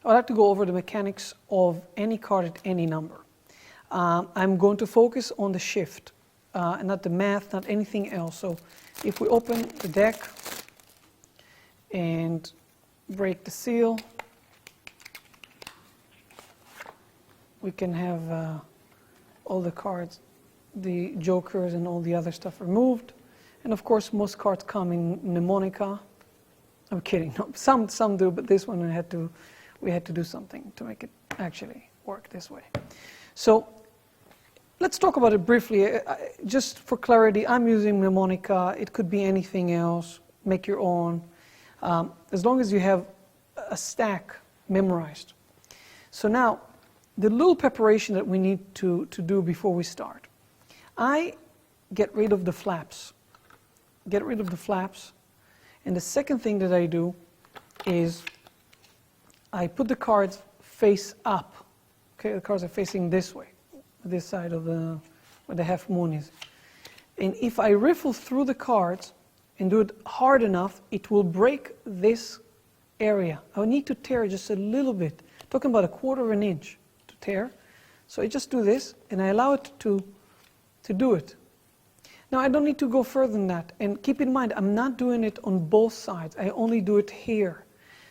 I would like to go over the mechanics of any card at any number. I'm going to focus on the shift, and not the math, not anything else. So if we open the deck and break the seal, we can have all the cards, the jokers and all the other stuff removed. And of course, most cards come in mnemonica. I'm kidding. No, some do, but this one we had to do something to make it actually work this way. So let's talk about it briefly. Just for clarity, I'm using mnemonica. It could be anything else. Make your own. As long as you have a stack memorized. So now, the little preparation that we need to do before we start. I get rid of the flaps. Get rid of the flaps. And the second thing that I do is I put the cards face up. Okay, the cards are facing this way, this side of where the half moon is. And if I riffle through the cards and do it hard enough, it will break this area. I need to tear just a little bit. Talking about 1/4 of an inch to tear. So I just do this and I allow it to do it. Now I don't need to go further than that. And keep in mind, I'm not doing it on both sides. I only do it here.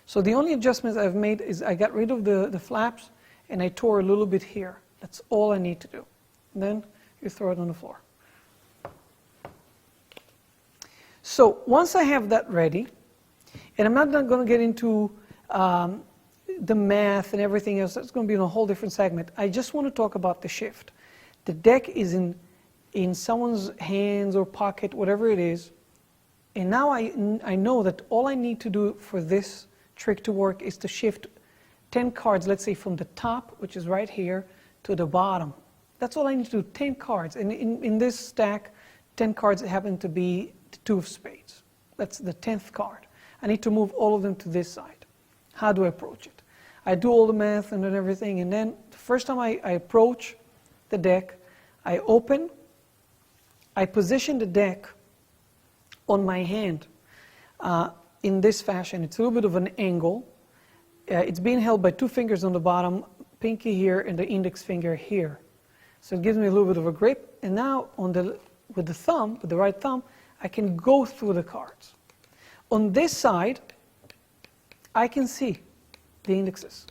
So the only adjustments I've made is I got rid of the flaps and I tore a little bit here. That's all I need to do. And then you throw it on the floor. So once I have that ready, and I'm not going to get into the math and everything else, that's going to be in a whole different segment. I just want to talk about the shift. The deck is in someone's hands or pocket, whatever it is, and now I know that all I need to do for this trick to work is to shift 10 cards, let's say from the top, which is right here, to the bottom. That's all I need to do, 10 cards. And in this stack, 10 cards happen to be the 2 of spades. That's the 10th card. I need to move all of them to this side. How do I approach it? I do all the math and everything, and then the first time I approach the deck, I open, I position the deck on my hand in this fashion. It's a little bit of an angle. It's being held by 2 fingers on the bottom, pinky here and the index finger here. So it gives me a little bit of a grip, and now with the right thumb, I can go through the cards. On this side, I can see the indexes.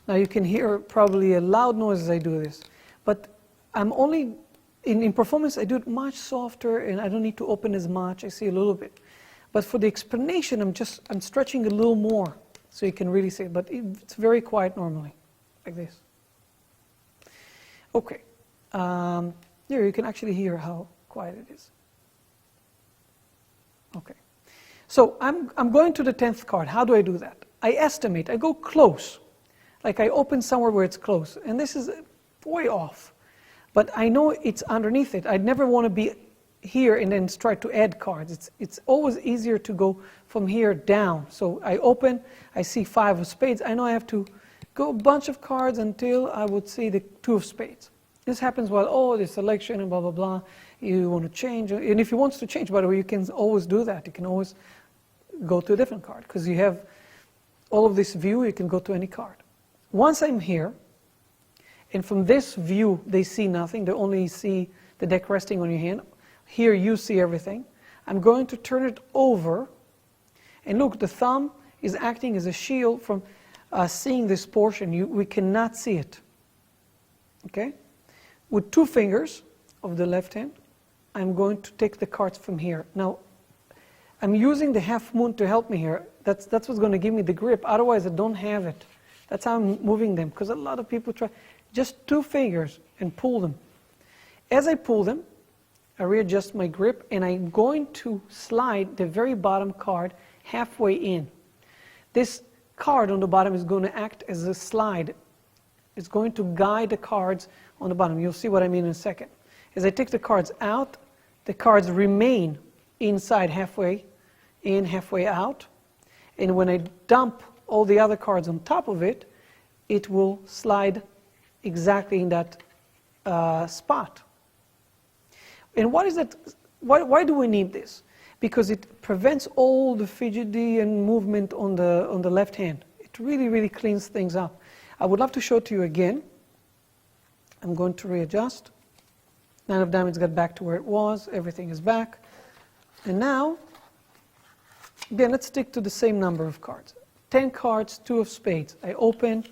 Now you can hear probably a loud noise as I do this, but I'm only, in performance I do it much softer and I don't need to open as much, I see a little bit. But for the explanation, I'm stretching a little more so you can really see it, but it's very quiet normally, like this. Okay, here you can actually hear how quiet it is. Okay, so I'm going to the 10th card. How do I do that? I estimate, I go close, like I open somewhere where it's close, and this is way off. But I know it's underneath it. I'd never want to be here and then try to add cards. It's always easier to go from here down. So I open, I see 5 of spades. I know I have to go a bunch of cards until I would see the 2 of spades. This happens while, the selection and blah, blah, blah. You want to change. And if you want to change, by the way, you can always do that. You can always go to a different card because you have all of this view. You can go to any card. Once I'm here, and from this view, they see nothing. They only see the deck resting on your hand. Here, you see everything. I'm going to turn it over. And look, the thumb is acting as a shield from seeing this portion. We cannot see it. Okay? With 2 fingers of the left hand, I'm going to take the cards from here. Now, I'm using the half moon to help me here. That's what's going to give me the grip. Otherwise, I don't have it. That's how I'm moving them. Because a lot of people try just 2 fingers and pull them. As I pull them, I readjust my grip, and I'm going to slide the very bottom card halfway in. This card on the bottom is going to act as a slide. It's going to guide the cards on the bottom. You'll see what I mean in a second. As I take the cards out, the cards remain inside, halfway in, halfway out. And when I dump all the other cards on top of it, it will slide exactly in that spot. And what is that? Why do we need this? Because it prevents all the fidgety and movement on the left hand. It really, really cleans things up. I would love to show it to you again. I'm going to readjust. 9 of diamonds got back to where it was. Everything is back. And now, again, let's stick to the same number of cards. 10 cards, 2 of spades. I open.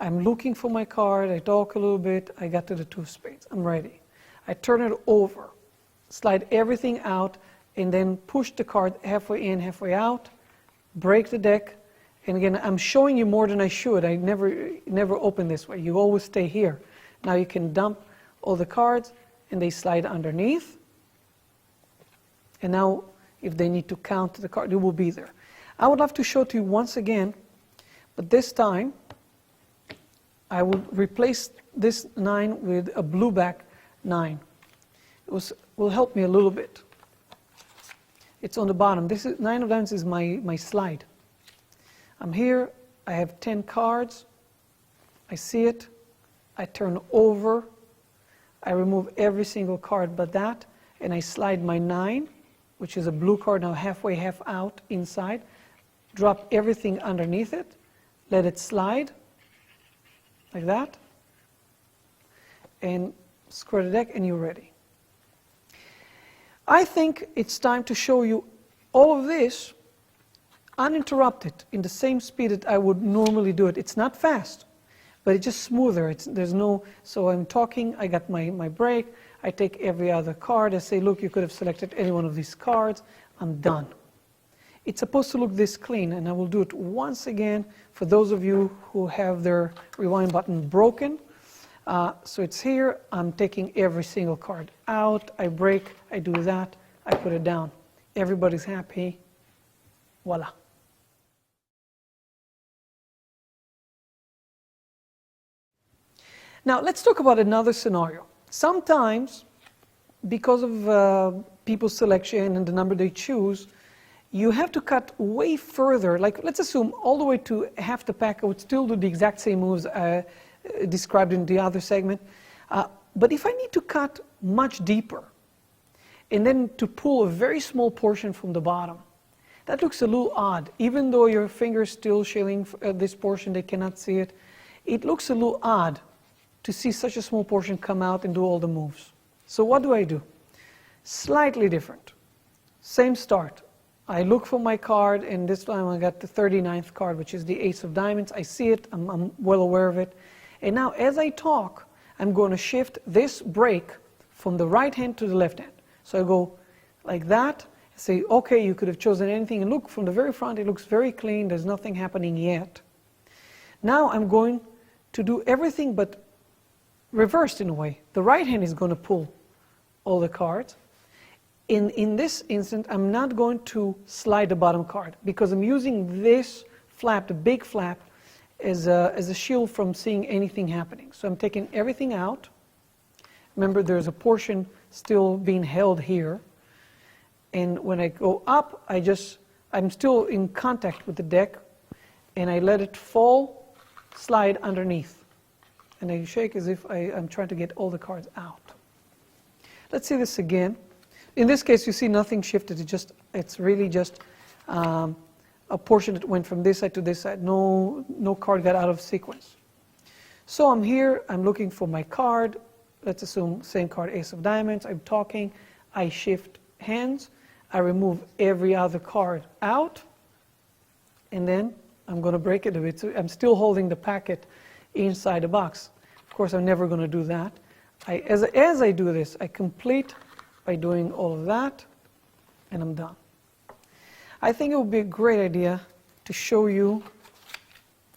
I'm looking for my card. I talk a little bit. I got to the 2 of spades. I'm ready. I turn it over, slide everything out, and then push the card halfway in, halfway out, break the deck. And again, I'm showing you more than I should. I never open this way. You always stay here. Now you can dump all the cards, and they slide underneath. And now, if they need to count the card, it will be there. I would love to show it to you once again, but this time, I will replace this 9 with a blue back 9. It will help me a little bit. It's on the bottom. This is 9 of diamonds is my slide. I'm here. I have 10 cards. I see it. I turn over. I remove every single card but that, and I slide my 9, which is a blue card now halfway, half out inside. Drop everything underneath it. Let it slide like that, and square the deck, and you're ready. I think it's time to show you all of this uninterrupted in the same speed that I would normally do it. It's not fast, but it's just smoother. There's no, so I'm talking, I got my break, I take every other card, I say, look, you could have selected any one of these cards, I'm done. It's supposed to look this clean, and I will do it once again for those of you who have their rewind button broken. So it's here, I'm taking every single card out, I break, I do that, I put it down. Everybody's happy, voila. Now let's talk about another scenario. Sometimes, because of people's selection and the number they choose, you have to cut way further. Like, let's assume all the way to half the pack, I would still do the exact same moves described in the other segment. But if I need to cut much deeper, and then to pull a very small portion from the bottom, that looks a little odd. Even though your finger is still showing this portion, they cannot see it. It looks a little odd to see such a small portion come out and do all the moves. So what do? Slightly different. Same start. I look for my card, and this time I got the 39th card, which is the Ace of Diamonds. I see it, I'm well aware of it. And now as I talk, I'm going to shift this break from the right hand to the left hand. So I go like that, say, okay, you could have chosen anything, and look, from the very front, it looks very clean, there's nothing happening yet. Now I'm going to do everything but reversed in a way. The right hand is going to pull all the cards. In this instant, I'm not going to slide the bottom card because I'm using this flap, the big flap, as a shield from seeing anything happening. So I'm taking everything out. Remember, there's a portion still being held here. And when I go up, I'm still in contact with the deck, and I let it fall, slide underneath. And I shake as if I'm trying to get all the cards out. Let's see this again. In this case, you see nothing shifted. It's really just a portion that went from this side to this side. No card got out of sequence. So I'm here. I'm looking for my card. Let's assume same card, Ace of Diamonds. I'm talking. I shift hands. I remove every other card out. And then I'm going to break it a bit. So I'm still holding the packet inside the box. Of course, I'm never going to do that. As I do this, I complete by doing all of that, and I'm done. I think it would be a great idea to show you,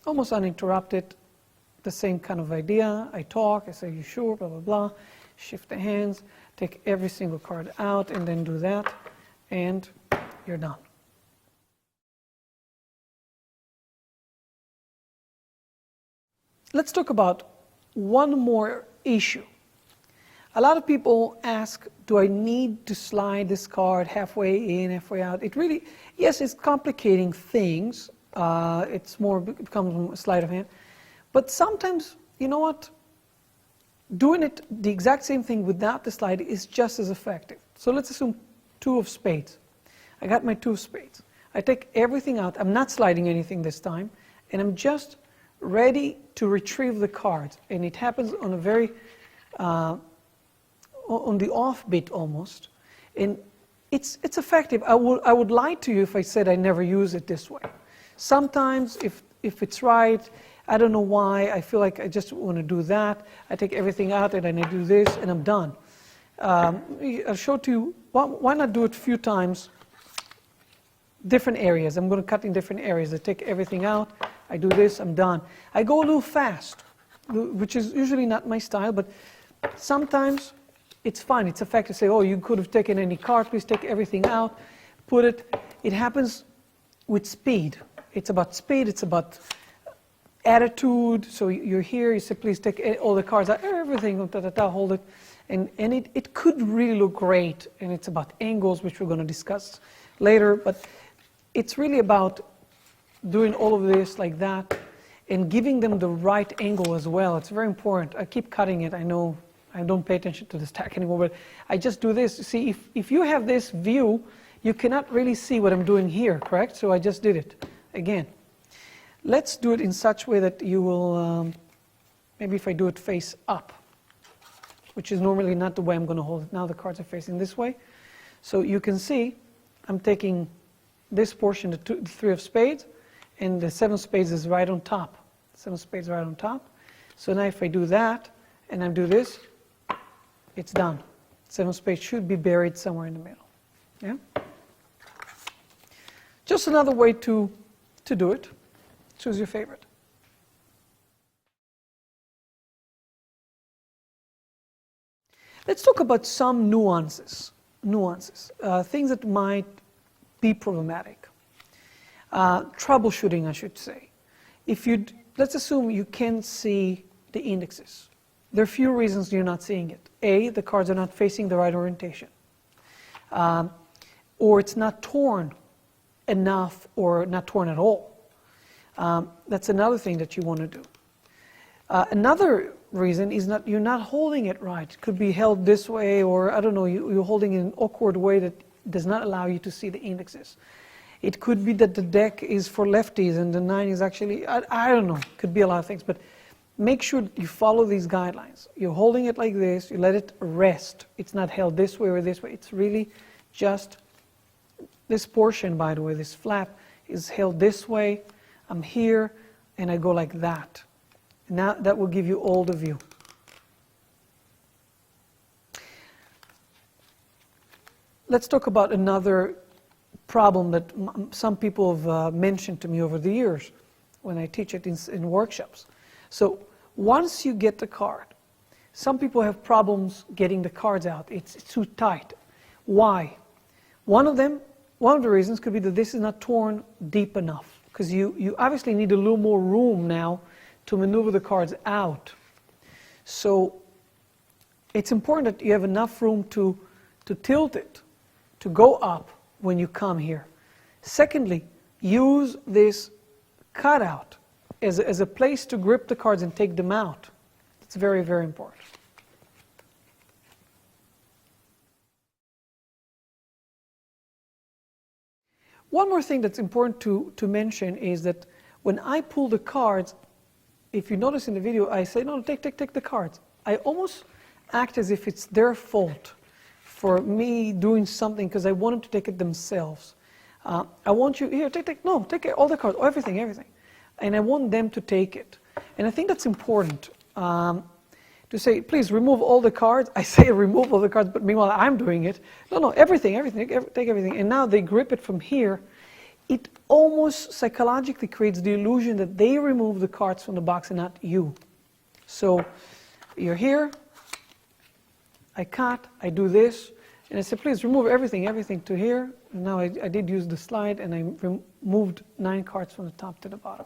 almost uninterrupted, the same kind of idea. I talk, I say, you sure, blah, blah, blah. Shift the hands, take every single card out, and then do that, and you're done. Let's talk about one more issue. A lot of people ask, do I need to slide this card halfway in, halfway out? It really, yes, it's complicating things. It becomes a sleight of hand. But sometimes, you know what? Doing it the exact same thing without the slide is just as effective. So let's assume 2 of spades. I got my 2 of spades. I take everything out. I'm not sliding anything this time. and I'm just ready to retrieve the cards. And it happens on a very, on the off bit almost. And it's effective. I would lie to you if I said I never use it this way. Sometimes if it's right, I don't know why, I feel like I just want to do that. I take everything out and then I do this and I'm done. I'll show to you, why not do it a few times, different areas. I'm going to cut in different areas. I take everything out, I do this, I'm done. I go a little fast, which is usually not my style, but sometimes it's fine, it's effective. Say, oh, you could have taken any card, please take everything out, put it. It happens with speed. It's about speed, it's about attitude. So you're here, you say, please take all the cards out, everything, hold it. And it could really look great, and it's about angles, which we're going to discuss later, but it's really about doing all of this like that and giving them the right angle as well. It's very important. I keep cutting it. I know I don't pay attention to the stack anymore, but I just do this. See, if you have this view, you cannot really see what I'm doing here, correct? So I just did it again. Let's do it in such a way that you will, maybe if I do it face up, which is normally not the way I'm going to hold it. Now the cards are facing this way. So you can see I'm taking this portion, the three of spades, and the seven of spades is right on top. Seven of spades right on top. So now if I do that, and I do this, it's done. Seven of spades should be buried somewhere in the middle. Yeah? Just another way to do it. Choose your favorite. Let's talk about some nuances, things that might be problematic. Troubleshooting, I should say. Let's assume you can't see the indexes. There are a few reasons you're not seeing it. A, the cards are not facing the right orientation. Or it's not torn enough or not torn at all. That's another thing that you want to do. Another reason is you're not holding it right. It could be held this way, or I don't know, you're holding it in an awkward way that does not allow you to see the indexes. It could be that the deck is for lefties and the 9 is actually, I don't know, it could be a lot of things, but make sure you follow these guidelines. You're holding it like this, you let it rest. It's not held this way or this way. It's really just this portion, by the way, this flap is held this way. I'm here and I go like that. Now that will give you all the view. Let's talk about another problem that some people have mentioned to me over the years when I teach it in workshops. So once you get the card, some people have problems getting the cards out. It's too tight. Why? One of the reasons could be that this is not torn deep enough, because you obviously need a little more room now to maneuver the cards out. So it's important that you have enough room to tilt it, to go up when you come here. Secondly, use this cutout as a place to grip the cards and take them out. It's very, very important. One more thing that's important to mention is that when I pull the cards, if you notice in the video, I say, no, take the cards. I almost act as if it's their fault for me doing something because I want them to take it themselves. I want you, here, take all the cards, everything. And I want them to take it. And I think that's important to say, please remove all the cards. I say remove all the cards, but meanwhile I'm doing it. No, everything, take everything. And now they grip it from here. It almost psychologically creates the illusion that they remove the cards from the box and not you. So you're here, I cut, I do this, and I say, please remove everything to here. And now I did use the slide, and I removed 9 cards from the top to the bottom.